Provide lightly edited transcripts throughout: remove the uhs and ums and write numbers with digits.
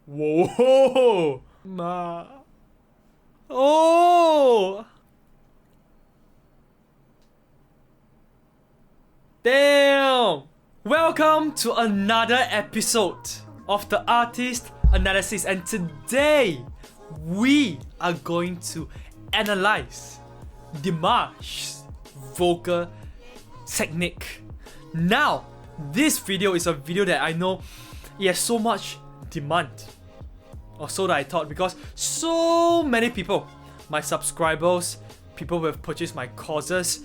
Whoa! Ma. Oh! Damn! Welcome to another episode of the Artiste Analysis, and today we are going to analyze Dimash's vocal technique. Now, this video is a video that I know it has so much demand, or so that I thought, because so many people, my subscribers, people who have purchased my courses,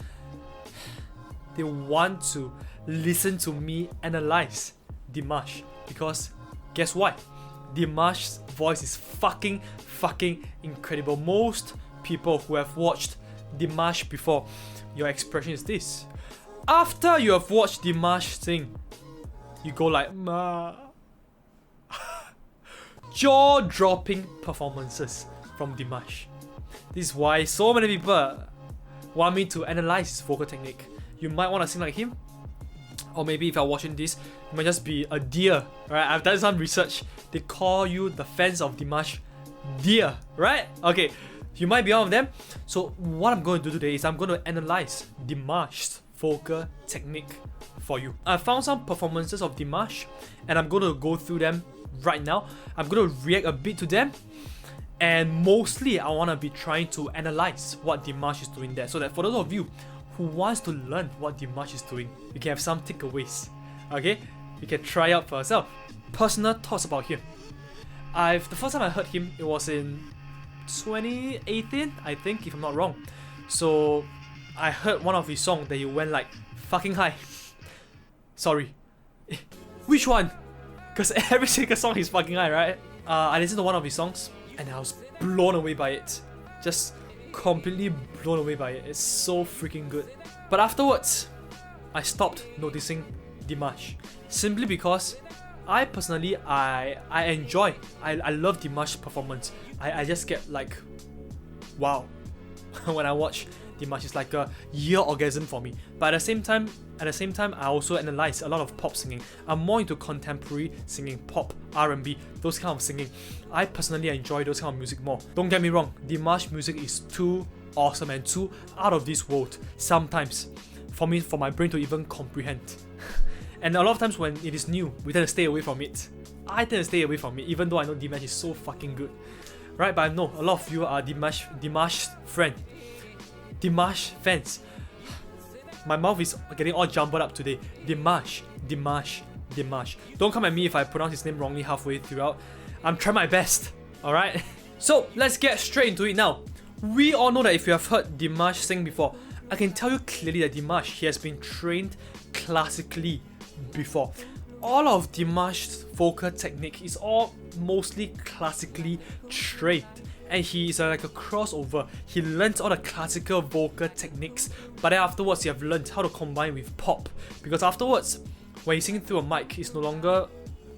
they want to listen to me analyze Dimash. Because guess what? Dimash's voice is fucking incredible. Most people who have watched Dimash before, your expression is this. After you have watched Dimash sing, you go like, ma. Jaw-dropping performances from Dimash. This is why so many people want me to analyze his vocal technique. You might want to sing like him, or maybe if you're watching this, you might just be a deer, right? I've done some research. They call you, the fans of Dimash, deer, right? Okay, you might be one of them. So what I'm going to do today is I'm going to analyze Dimash's vocal technique for you. I found some performances of Dimash, and I'm going to go through them right now. I'm going to react a bit to them, and mostly I want to be trying to analyze what Dimash is doing there, so that for those of you who wants to learn what Dimash is doing, you can have some takeaways. Okay, you can try out for yourself. Personal thoughts about him. The first time I heard him, it was in 2018, I think, if I'm not wrong. So I heard one of his songs that he went like fucking high. Sorry, which one? Because every single song is fucking high, right? I listened to one of his songs and I was blown away by it. Just completely blown away by it. It's so freaking good. But afterwards, I stopped noticing Dimash, simply because I personally, I enjoy, I love Dimash's performance. I just get like, wow. When I watch Dimash, it's like a year orgasm for me. But at the same time, I also analyze a lot of pop singing. I'm more into contemporary singing, pop, R&B, those kind of singing. I personally enjoy those kind of music more. Don't get me wrong, Dimash music is too awesome and too out of this world sometimes for my brain to even comprehend. And a lot of times when it is new, we tend to stay away from it. I tend to stay away from it, even though I know Dimash is so fucking good, right? But I know a lot of you are Dimash friend, Dimash fans. My mouth is getting all jumbled up today. Dimash. Don't come at me if I pronounce his name wrongly halfway throughout. I'm trying my best, alright? So let's get straight into it now. We all know that if you have heard Dimash sing before, I can tell you clearly that Dimash, he has been trained classically before. All of Dimash's vocal technique is all mostly classically trained. And he is like a crossover. He learns all the classical vocal techniques, but then afterwards, you have learned how to combine with pop. Because afterwards, when he's singing through a mic, it's no longer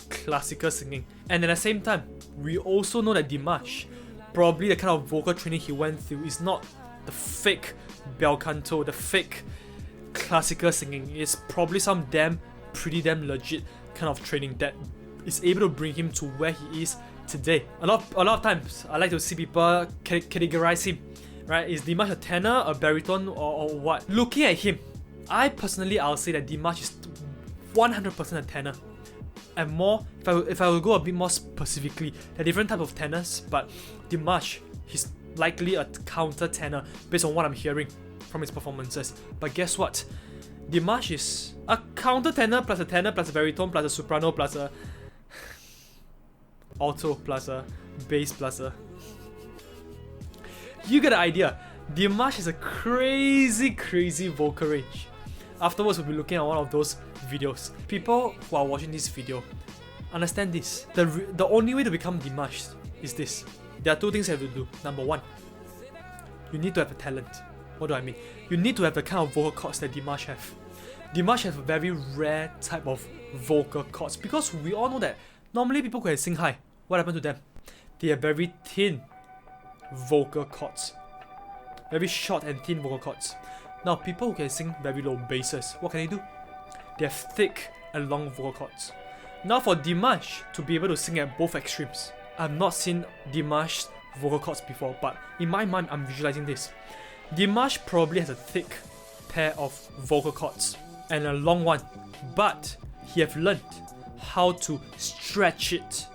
classical singing. And at the same time, we also know that Dimash, probably the kind of vocal training he went through, is not the fake bel canto, the fake classical singing. It's probably some pretty damn legit kind of training that is able to bring him to where he is today. A lot of times, I like to see people categorize him, right? Is Dimash a tenor, a baritone, or what? Looking at him, I'll say that Dimash is 100% a tenor. And more, if I will go a bit more specifically, there are different types of tenors, but Dimash, he's likely a counter tenor based on what I'm hearing from his performances. But guess what? Dimash is a counter tenor plus a baritone plus a soprano plus a alto plus a bass plus a... You get the idea. Dimash has a crazy vocal range. Afterwards, we'll be looking at one of those videos. People who are watching this video, understand this. The only way to become Dimash is this. There are two things you have to do. Number one, you need to have a talent. What do I mean? You need to have the kind of vocal cords that Dimash have. Dimash has a very rare type of vocal cords, because we all know that normally people who can sing high, what happened to them? They have very thin vocal cords. Very short and thin vocal cords. Now, people who can sing very low basses, what can they do? They have thick and long vocal cords. Now for Dimash to be able to sing at both extremes. I've not seen Dimash's vocal cords before, but in my mind I'm visualizing this. Dimash probably has a thick pair of vocal cords and a long one, but he have learned how to stretch it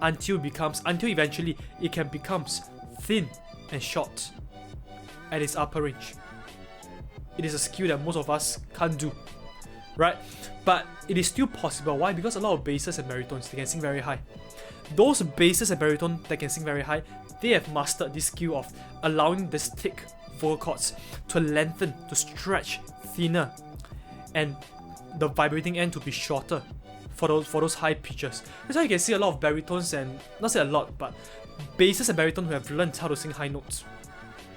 until eventually it can becomes thin and short at its upper range. It is a skill that most of us can't do, right? But it is still possible. Why? Because a lot of basses and baritones, they can sing very high. Those basses and baritone that can sing very high, they have mastered this skill of allowing this thick vocal cords to lengthen, to stretch thinner, and the vibrating end to be shorter for those high pitches. That's why you can see a lot of baritones, and not say a lot, but basses and baritones who have learned how to sing high notes.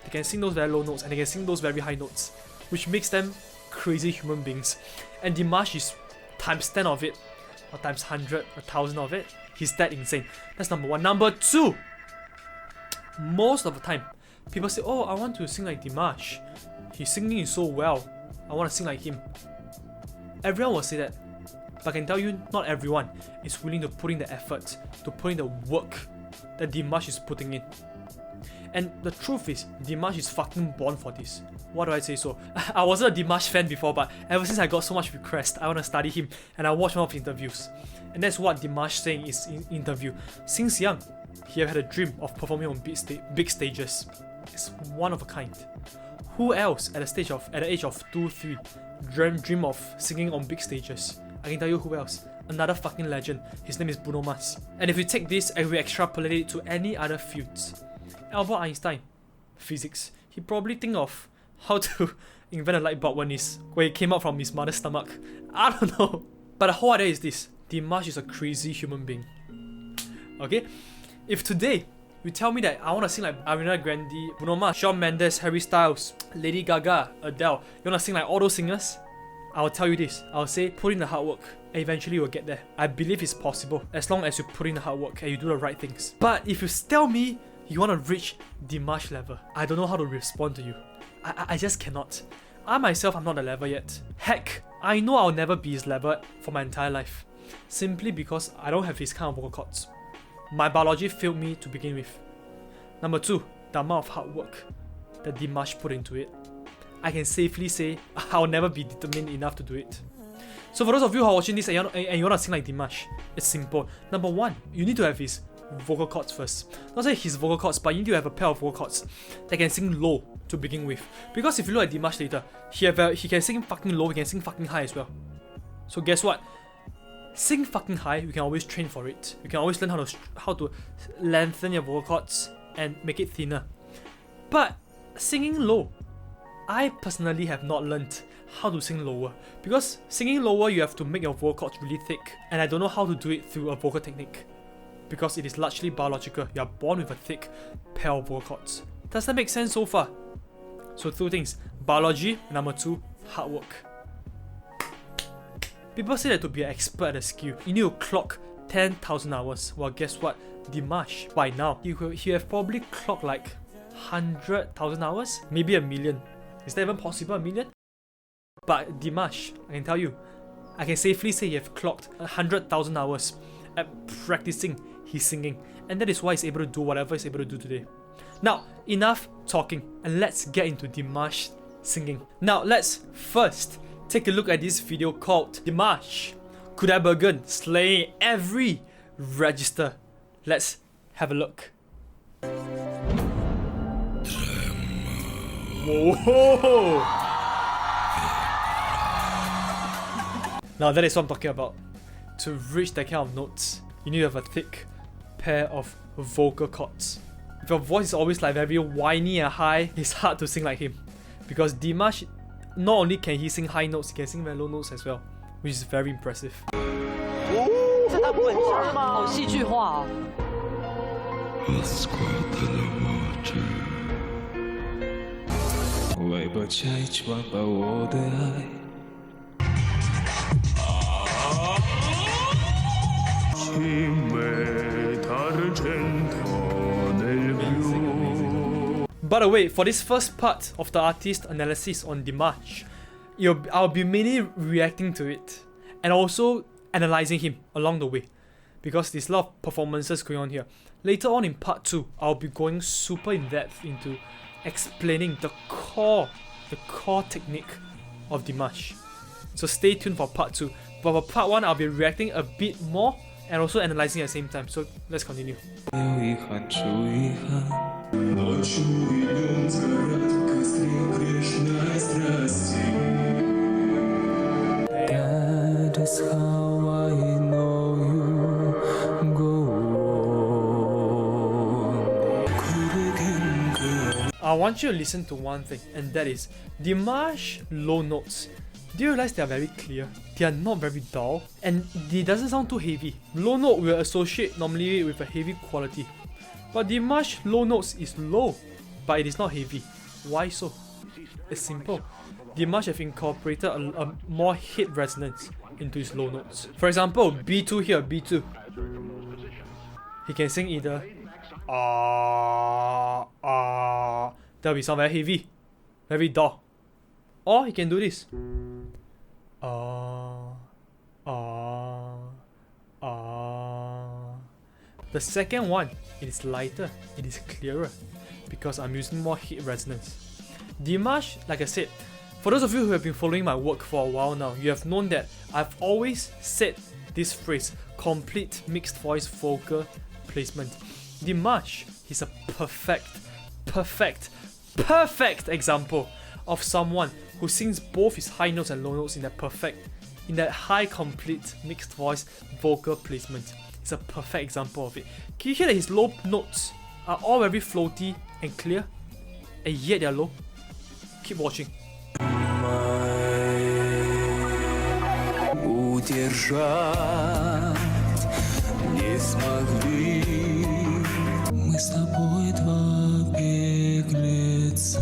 They can sing those very low notes and they can sing those very high notes, which makes them crazy human beings. And Dimash is times 10 of it, or times 100, or 1000 of it. He's that insane. That's number one. Number two, most of the time, people say, oh, I want to sing like Dimash. His singing is so well. I want to sing like him. Everyone will say that. But I can tell you, not everyone is willing to put in the effort, to put in the work that Dimash is putting in. And the truth is, Dimash is fucking born for this. Why do I say so? I wasn't a Dimash fan before, but ever since I got so much request, I want to study him, and I watched one of his interviews. And that's what Dimash saying in his interview. Since young, he had a dream of performing on big stages. It's one of a kind. Who else at the age of 2, 3 dream of singing on big stages? I can tell you who else. Another fucking legend. His name is Bruno Mars. And if we take this and we extrapolate it to any other fields, Albert Einstein, physics, he probably think of how to invent a light bulb when he came out from his mother's stomach. I don't know. But the whole idea is this. Dimash is a crazy human being. Okay? If today you tell me that I want to sing like Ariana Grande, Bruno Mars, Shawn Mendes, Harry Styles, Lady Gaga, Adele, you want to sing like all those singers? I'll tell you this. I'll say put in the hard work and eventually you'll get there. I believe it's possible as long as you put in the hard work and you do the right things. But if you tell me you want to reach Dimash level, I don't know how to respond to you. I just cannot. I myself am not at level yet. Heck, I know I'll never be his level for my entire life. Simply because I don't have his kind of vocal cords. My biology failed me to begin with. Number two, the amount of hard work that Dimash put into it. I can safely say I'll never be determined enough to do it. So for those of you who are watching this and you want to sing like Dimash, it's simple. Number one, you need to have his vocal cords first. Not say his vocal cords, but you need to have a pair of vocal cords that can sing low to begin with. Because if you look at Dimash later, he can sing fucking low, he can sing fucking high as well. So guess what? Sing fucking high, you can always train for it. You can always learn how to lengthen your vocal cords and make it thinner. But singing low, I personally have not learned how to sing lower. Because singing lower, you have to make your vocal cords really thick. And I don't know how to do it through a vocal technique. Because it is largely biological. You are born with a thick pair of vocal cords. Does that make sense so far? So two things. Biology, number two, hard work. People say that to be an expert at a skill, you need to clock 10,000 hours. Well, guess what? Dimash, by now, he have probably clocked like 100,000 hours? Maybe a million. Is that even possible, a million? But Dimash, I can tell you, I can safely say he have clocked 100,000 hours at practicing his singing. And that is why he's able to do whatever he's able to do today. Now, enough talking, and let's get into Dimash singing. Now, let's first take a look at this video called Dimash Kudabergen slaying every register. Let's have a look. Whoa! Now that is what I'm talking about. To reach that kind of notes, you need to have a thick pair of vocal cords. If your voice is always like very whiny and high, it's hard to sing like him. Because Dimash, not only can he sing high notes, he can sing very low notes as well, which is very impressive. 这大部分是好戏剧化哦。 By the way, for this first part of the artist analysis on Dimash, I'll be mainly reacting to it and also analysing him along the way, because there's a lot of performances going on here. Later on in part 2, I'll be going super in depth into explaining the core technique of Dimash. So stay tuned for part 2. But for part 1, I'll be reacting a bit more and also analysing at the same time. So let's continue. That is how I know you go on. I want you to listen to one thing, and that is Dimash low notes. Do you realize they are very clear? They are not very dull, and it doesn't sound too heavy. Low note will associate normally with a heavy quality, but Dimash low notes is low, but it is not heavy. Why so? It's simple. Dimash have incorporated a more hit resonance into his low notes. For example, B2 here, B2. He can sing either that will sound very heavy, very dull. Or he can do this. The second one, it is lighter, it is clearer, because I'm using more hit resonance. Dimash, like I said, for those of you who have been following my work for a while now, you have known that I've always said this phrase, complete mixed voice vocal placement. Dimash is a perfect example of someone who sings both his high notes and low notes in that high complete mixed voice vocal placement. It's a perfect example of it. Can you hear that his low notes are all very floaty and clear, and yet they're low? Keep watching. Не смогли мы с тобой два беглеца,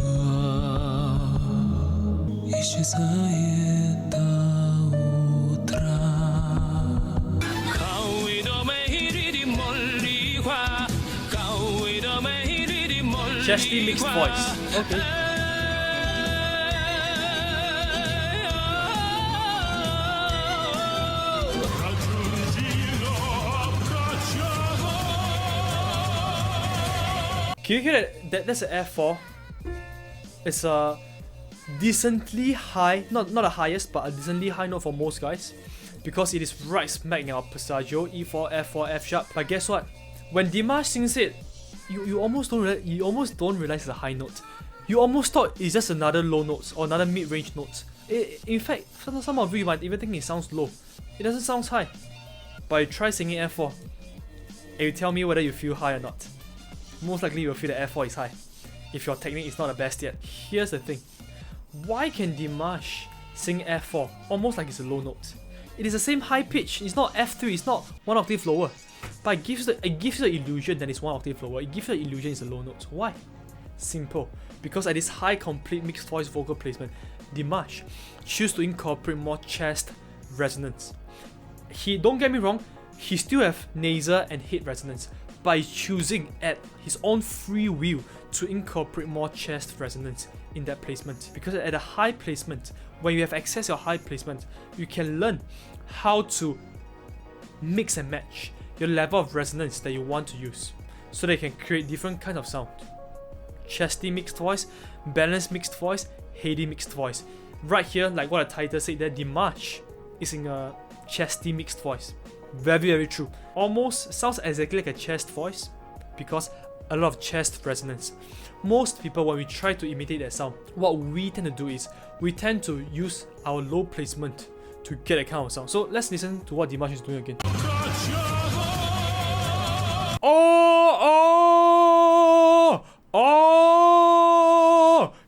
исчезает до утра. Chesty mixed voice. Okay. Can you hear that? That's an F4. It's a decently high, not the highest, but a decently high note for most guys, because it is right smack in our passaggio, E4, F4, F sharp. But guess what? When Dimash sings it, you almost don't realize it's a high note. You almost thought it's just another low note or another mid-range note. In fact, some of you might even think it sounds low. It doesn't sound high. But you try singing F4, and you tell me whether you feel high or not. Most likely you'll feel that F4 is high, if your technique is not the best yet. Here's the thing. Why can Dimash sing F4 almost like it's a low note? It is the same high pitch. It's not F3, it's not one octave lower. But it gives you the illusion that it's one octave lower. It gives you the illusion it's a low note. Why? Simple. Because at this high complete mixed voice vocal placement, Dimash choose to incorporate more chest resonance. Don't get me wrong, he still have nasal and head resonance, but he's choosing at his own free will to incorporate more chest resonance in that placement. Because at a high placement, when you have access to your high placement, you can learn how to mix and match your level of resonance that you want to use, so that you can create different kinds of sound. Chesty mixed voice, balanced mixed voice, heady mixed voice. Right here, like what the title said, that Dimash is in a chesty mixed voice. Very true. Almost sounds exactly like a chest voice, because a lot of chest resonance. Most people, when we try to imitate that sound, what we tend to do is we tend to use our low placement to get that kind of sound. So let's listen to what Dimash is doing again.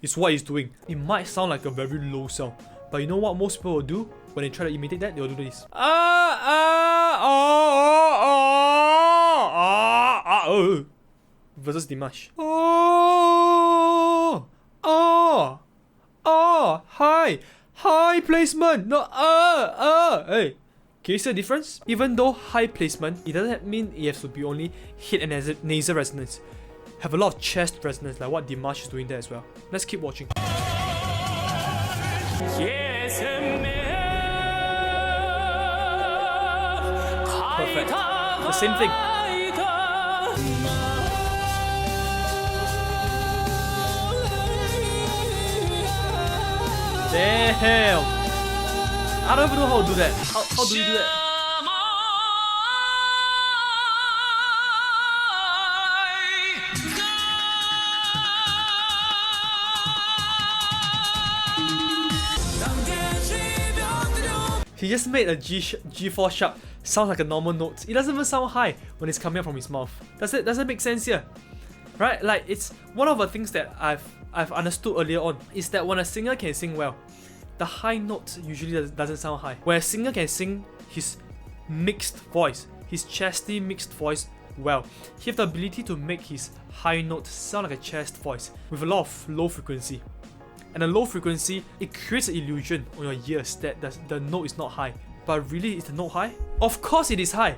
It's what he's doing. It might sound like a very low sound, but you know what most people will do when they try to imitate that? They'll do this. Versus Dimash. High placement. No, hey. Can you see the difference? Even though high placement, it doesn't mean it has to be only head and nasal resonance. Have a lot of chest resonance, like what Dimash is doing there as well. Let's keep watching. perfect. The same thing. Damn! I don't even know how to do that. How do you do that? He just made a G4 sharp sound like a normal note. It doesn't even sound high when it's coming out from his mouth. Does it make sense here? Right? Like, it's one of the things that I've understood earlier on is that when a singer can sing well, the high note usually doesn't sound high. When a singer can sing his mixed voice, his chesty mixed voice well, he has the ability to make his high note sound like a chest voice with a lot of low frequency. And a low frequency, it creates an illusion on your ears that the note is not high. But really, is the note high? Of course it is high!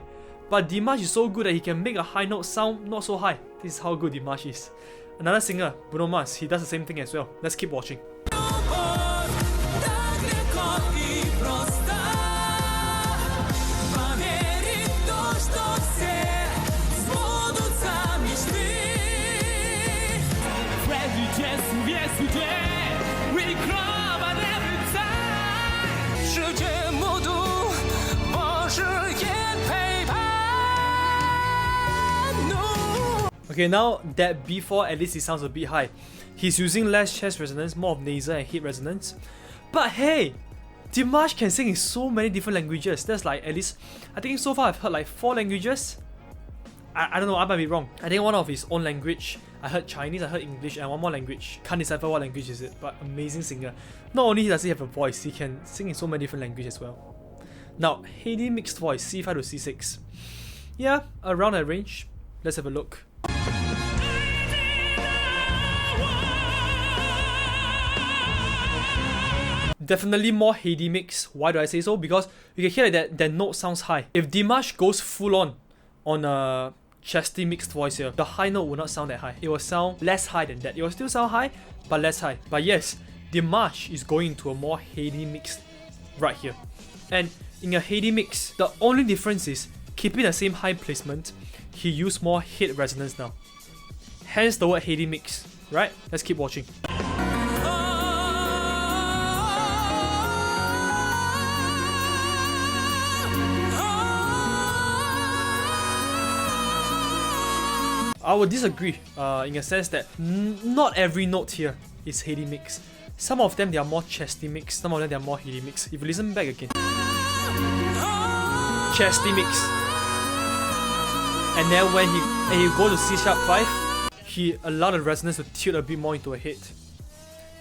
But Dimash is so good that he can make a high note sound not so high. This is how good Dimash is. Another singer, Bruno Mars, he does the same thing as well. Let's keep watching. Okay, now that B4 at least it sounds a bit high. He's using less chest resonance, more of nasal and head resonance. But hey, Dimash can sing in so many different languages. That's like, at least, I think so far I've heard like 4 languages. I don't know, I might be wrong. I think one of his own language. I heard Chinese, I heard English, and one more language. Can't decipher what language is it, but amazing singer. Not only does he have a voice, he can sing in so many different languages as well. Now, Heidi mixed voice, C5 to C6. Yeah, around that range. Let's have a look. Definitely more Heidi mix. Why do I say so? Because you can hear that note sounds high. If Dimash goes full on a chesty mixed voice here, the high note will not sound that high. It will sound less high than that. It will still sound high, but less high. But yes, Dimash is going to a more Heidi mix right here. And in a Heidi mix, the only difference is keeping the same high placement, he used more head resonance now. Hence the word Heidi mix, right? Let's keep watching. I would disagree in a sense that not every note here is Heidi mix. Some of them they are more chesty mix, some of them they are more Heidi mix. If you listen back again, chesty mix. And then when he go to C sharp 5, he allowed the resonance to tilt a bit more into a head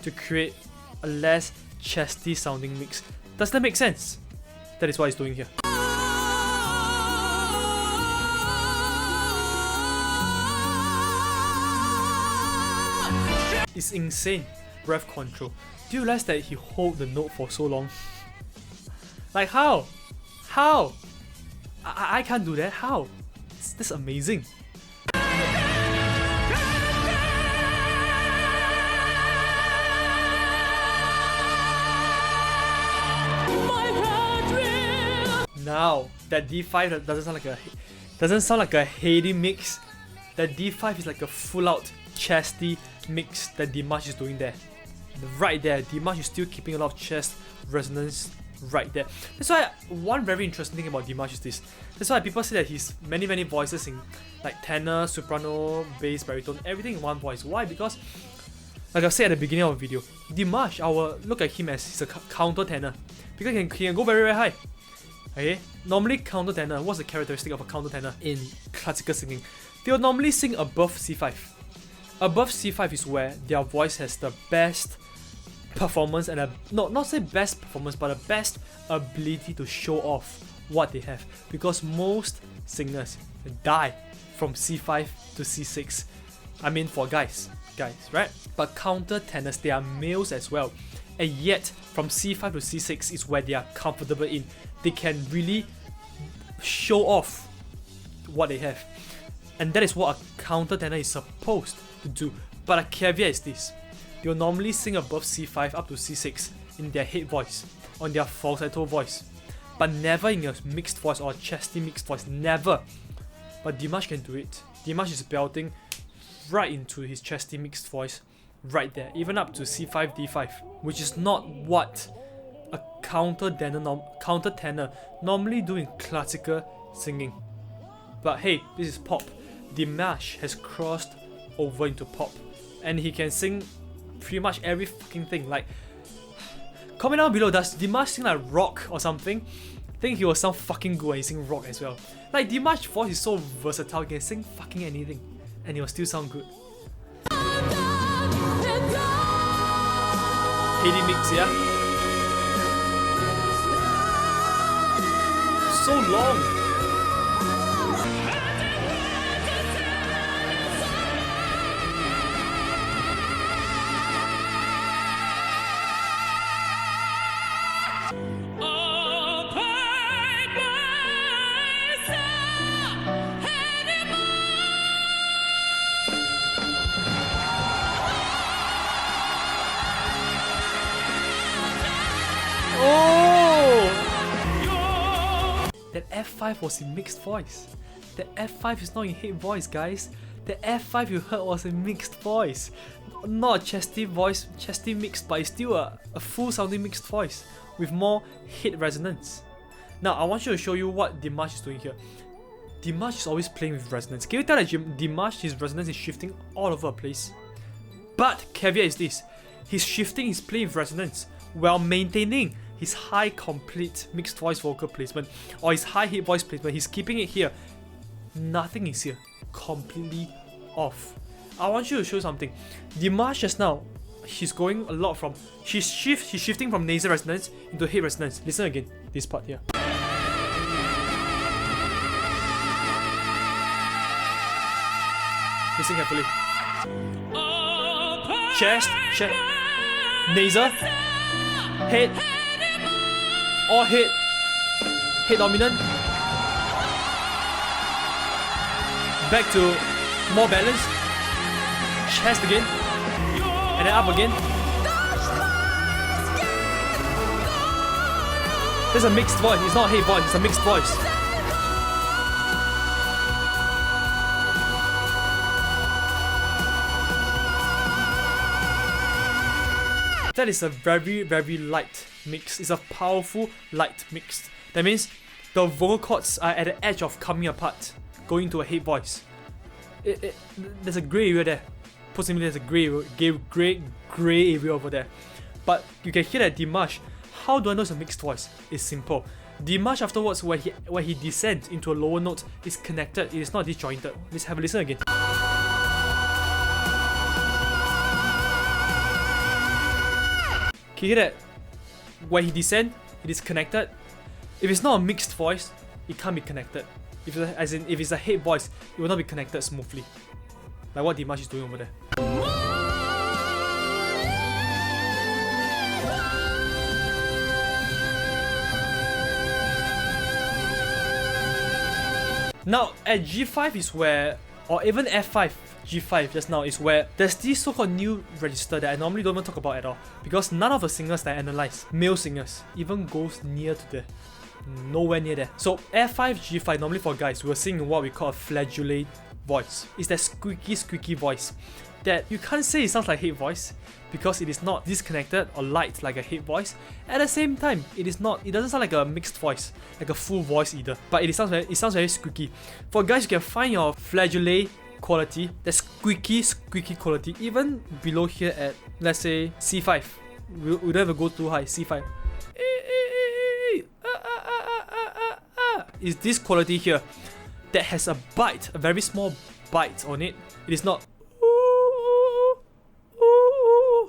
to create a less chesty sounding mix. Does that make sense? That is what he's doing here. It's insane breath control. Do you realize that he hold the note for so long? Like how? How? I can't do that. How? That's amazing. Now that D5 doesn't sound like a Heidi mix. That D5 is like a full out chesty mix that Dimash is doing there. Right there, Dimash is still keeping a lot of chest resonance right there. That's why one very interesting thing about Dimash is this. That's why people say that he's many voices in like tenor, soprano, bass, baritone, everything in one voice. Why? Because like I said at the beginning of the video, Dimash, I will look at him as he's a counter tenor because he can go very high. Okay, normally counter tenor, what's the characteristic of a counter tenor in classical singing? They will normally sing above C5. Above C5 is where their voice has the best performance and not say best performance, but the best ability to show off what they have. Because most singers die from C5 to C6. I mean for guys, right? But counter tenors, they are males as well. And yet, from C5 to C6 is where they are comfortable in. They can really show off what they have. And that is what a counter tenor is supposed to do. But a caveat is this. They will normally sing above C5 up to C6 in their head voice, on their falsetto voice. but never in a mixed voice or a chesty mixed voice, never. But Dimash can do it. Dimash is belting right into his chesty mixed voice, right there, even up to C5, D5, which is not what a counter tenor normally do in classical singing. But hey, this is pop. Dimash has crossed over into pop, and he can sing pretty much every fucking thing. Like, comment down below, does Dimash sing like rock or something? I think he will sound fucking good when he sing rock as well. Like, Dimash's voice is so versatile, he can sing fucking anything and it will still sound good. Heady mix, yeah? So long! That F5 was in mixed voice. The F5 is not in hit voice, guys. The F5 you heard was in mixed voice. Not a chesty voice, chesty mixed, but it's still a full sounding mixed voice with more hit resonance. Now, I want you to show you what Dimash is doing here. Dimash is always playing with resonance. Can you tell that Dimash, his resonance is shifting all over the place? But caveat is this: he's shifting his play with resonance while maintaining his high complete mixed voice vocal placement or his high hit voice placement. He's keeping it here. Nothing is here. Completely off. I want you to show something. Dimash just now, she's going a lot from she's shifting from nasal resonance into hit resonance. Listen again, this part here. Listen carefully. Chest, nasal, head, all head dominant. Back to more balance. Chest again, and then up again. There's a mixed voice. It's not a head voice. It's a mixed voice. That is a very, very light mix. It's a powerful light mix. That means the vocal cords are at the edge of coming apart, going to a head voice. There's a grey area there. Put simply, there's a grey area over there. But you can hear that Dimash. How do I know it's a mixed voice? It's simple. Dimash afterwards, where he descends into a lower note, is connected. It is not disjointed. Let's have a listen again. Can you hear that? Where he descends, it is connected. If it's not a mixed voice, it can't be connected. If it's a head voice, it will not be connected smoothly. Like what Dimash is doing over there. Now at G5 is where, or even F5, G5 just now is where there's this so-called new register that I normally don't even talk about at all, because none of the singers that I analyze, male singers, even goes near to there. Nowhere near there. So F5, G5, normally for guys, we're singing what we call a flageolet voice. It's that squeaky voice that you can't say it sounds like head voice because it is not disconnected or light like a head voice. At the same time, it doesn't sound like a mixed voice, like a full voice either, but it sounds very squeaky. For guys, you can find your flageolet quality, that squeaky quality, even below here at, let's say, C5. We don't ever go too high, C5. Is this quality here that has a bite, a very small bite on it. It is not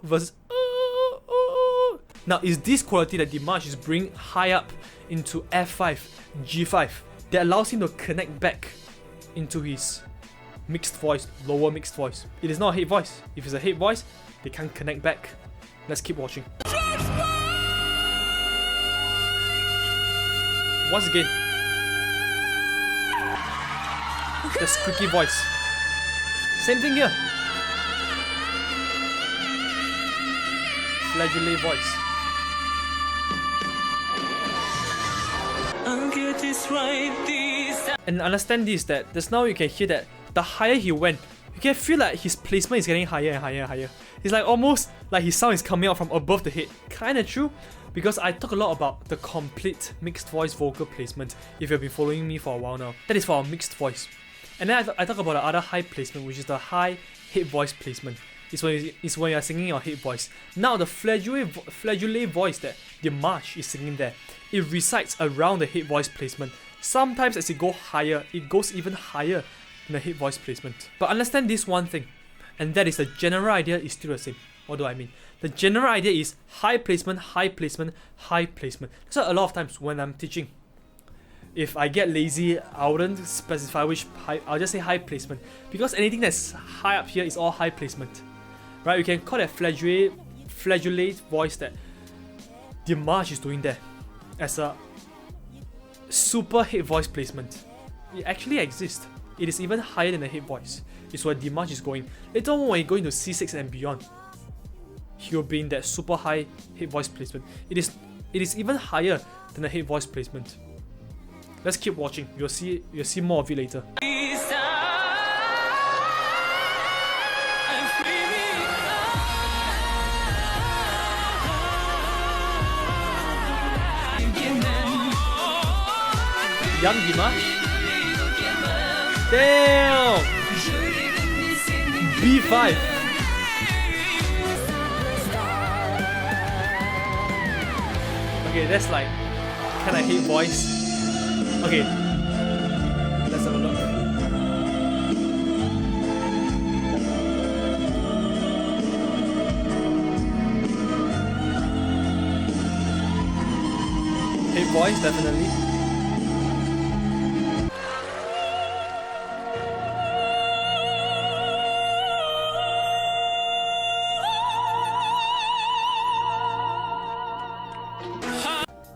versus now is this quality that Dimash is bringing high up into F5, G5 that allows him to connect back into his mixed voice, lower mixed voice. It is not a head voice. If it's a head voice, they can't connect back. Let's keep watching. Once again, the squeaky voice. Same thing here. Flageolet voice. I'll get this right this time. And understand this, that just now you can hear that the higher he went, you can feel like his placement is getting higher and higher and higher. It's like almost like his sound is coming out from above the head. Kinda true, because I talk a lot about the complete mixed voice vocal placement if you've been following me for a while now. That is for our mixed voice. And then I talk about the other high placement, which is the high head voice placement. It's when you're singing your head voice. Now the flageolet voice that Dimash is singing there, it resides around the head voice placement. Sometimes as it goes higher, it goes even higher than the head voice placement. But understand this one thing, and that is the general idea is still the same. What do I mean? The general idea is high placement, high placement, high placement. So a lot of times when I'm teaching, if I get lazy, I wouldn't specify which high, I'll just say high placement. Because anything that's high up here is all high placement. Right? You can call that flageolet voice that Dimash is doing there as a super head voice placement. It actually exists. It is even higher than the head voice. It's where Dimash is going. Later on when you go into C6 and beyond, he'll be in that super high head voice placement. It is even higher than the head voice placement. Let's keep watching. You'll see more of it later. This time, I'm screaming out. Young Dimash. Damn! B5. Okay, that's like kinda hate voice. Okay, let's have a look. Hate voice, definitely.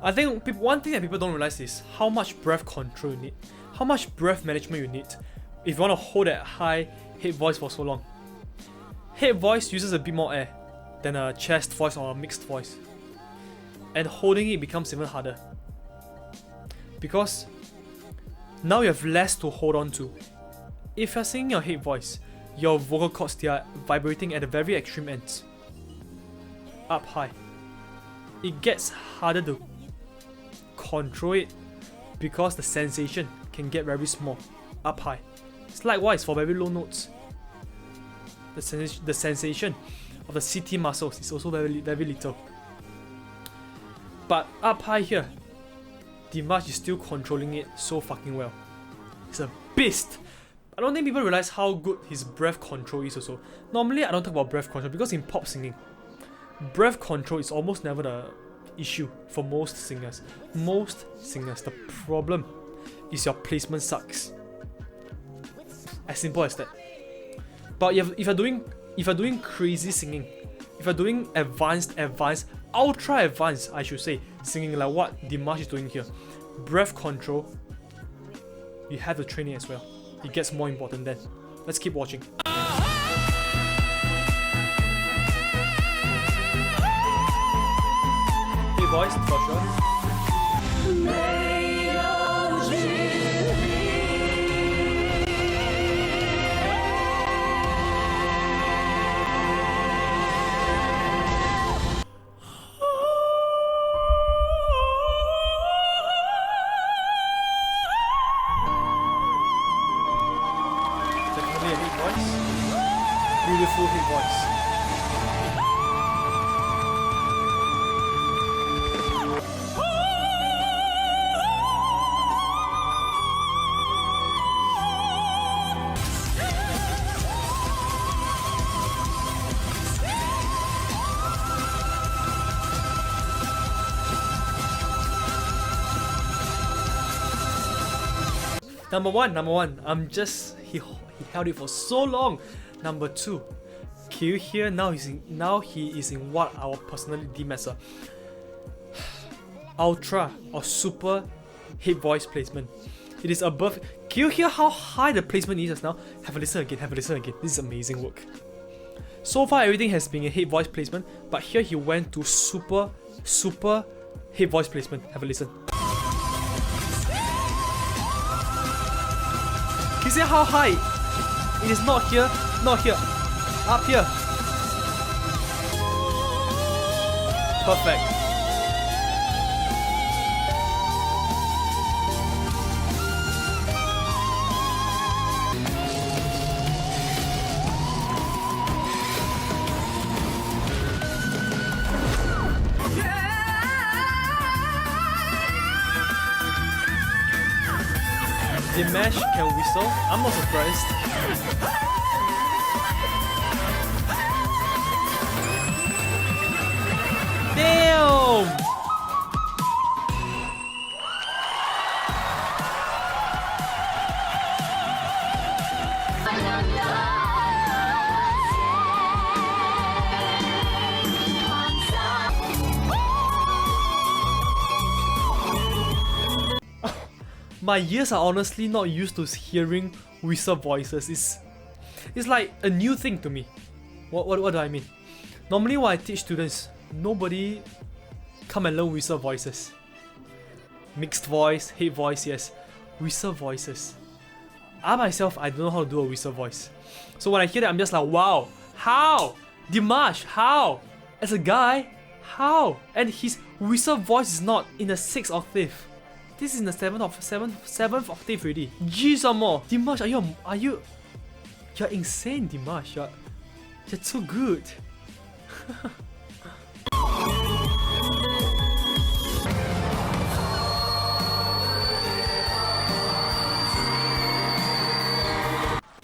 I think one thing that people don't realize is how much breath control you need, how much breath management you need if you want to hold that high head voice for so long. Head voice uses a bit more air than a chest voice or a mixed voice, and holding it becomes even harder because now you have less to hold on to. If you're singing your head voice, your vocal cords, they are vibrating at the very extreme ends, up high. It gets harder to control it because the sensation can get very small, up high. It's likewise for very low notes. The sensation of the CT muscles is also very little. But up high here, Dimash is still controlling it so fucking well. He's a beast. I don't think people realize how good his breath control is also. Normally I don't talk about breath control because in pop singing, breath control is almost never the issue for most singers. Most singers, the problem is your placement sucks. As simple as that. But if you're doing crazy singing, if you're doing advanced, ultra advanced, I should say, singing like what Dimash is doing here, breath control, you have to train it as well. It gets more important then. Let's keep watching. Voice for sure. Definitely a hit voice. Beautiful hit voice. Number one, he held it for so long. Number two, can you hear now he is in what I would personally deem as a ultra or super head voice placement. It is above. Can you hear how high the placement is just now? Have a listen again. This is amazing work. So far everything has been a head voice placement, but here he went to super head voice placement. Have a listen. You see how high? It is not here, not here. Up here. Perfect. Dimash can whistle? I'm not surprised. Damn! My ears are honestly not used to hearing whistle voices. It's like a new thing to me. What do I mean? Normally when I teach students, nobody come and learn whistle voices. Mixed voice, head voice, yes. Whistle voices. I myself, I don't know how to do a whistle voice. So when I hear that, I'm just like, wow, how? Dimash, how? As a guy, how? And his whistle voice is not in the 6th octave. This is in the 7th octave already. Gee, some more. Dimash, you're insane, Dimash. You're too good.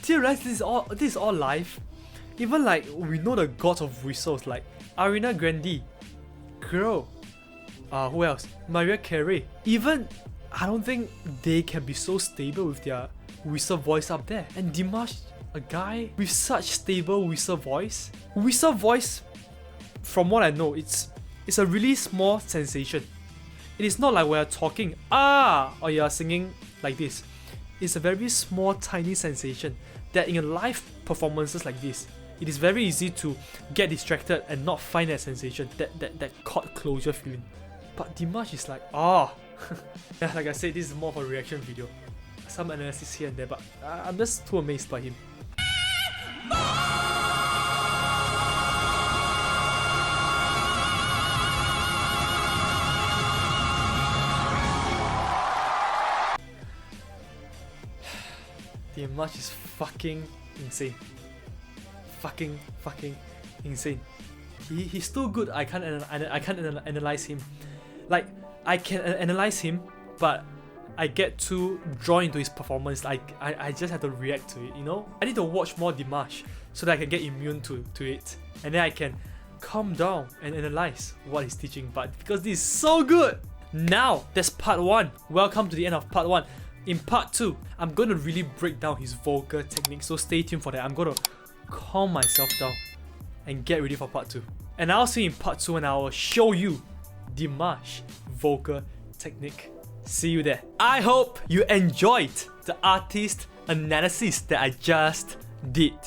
Do you realize this is all live? Even like we know the gods of whistles like Ariana Grande, girl. Who else? Mariah Carey. Even I don't think they can be so stable with their whistle voice up there. And Dimash, a guy with such stable whistle voice. Whistle voice, from what I know, it's a really small sensation. It is not like we're talking or you're singing like this. It's a very small, tiny sensation that in live performances like this, it is very easy to get distracted and not find that sensation, that chord closure feeling. But Dimash is like, yeah, like I said, this is more of a reaction video. Some analysis here and there, but I'm just too amazed by him. Dimash is fucking insane. Fucking insane. He's too good. I can't analyze him. Like, I can analyze him, but I get too drawn into his performance. Like, I just have to react to it, you know? I need to watch more Dimash so that I can get immune to it. And then I can calm down and analyze what he's teaching. But because this is so good! Now, that's part 1. Welcome to the end of part 1. In part 2, I'm going to really break down his vocal technique. So stay tuned for that. I'm going to calm myself down and get ready for part 2. And I'll see you in part 2 and I will show you Dimash vocal technique. See you there. I hope you enjoyed the artist analysis that I just did.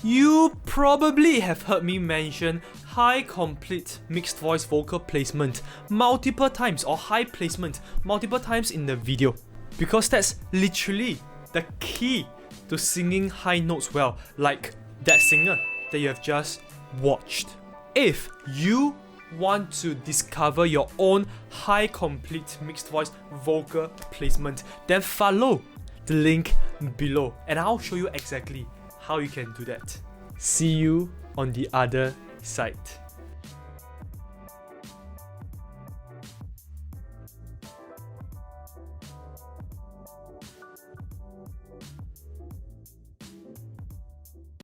You probably have heard me mention high complete mixed voice vocal placement multiple times, or high placement multiple times in the video, because that's literally the key to singing high notes well, like that singer that you have just watched. If you want to discover your own high complete mixed voice vocal placement, then follow the link below and I'll show you exactly how you can do that. See you on the other side.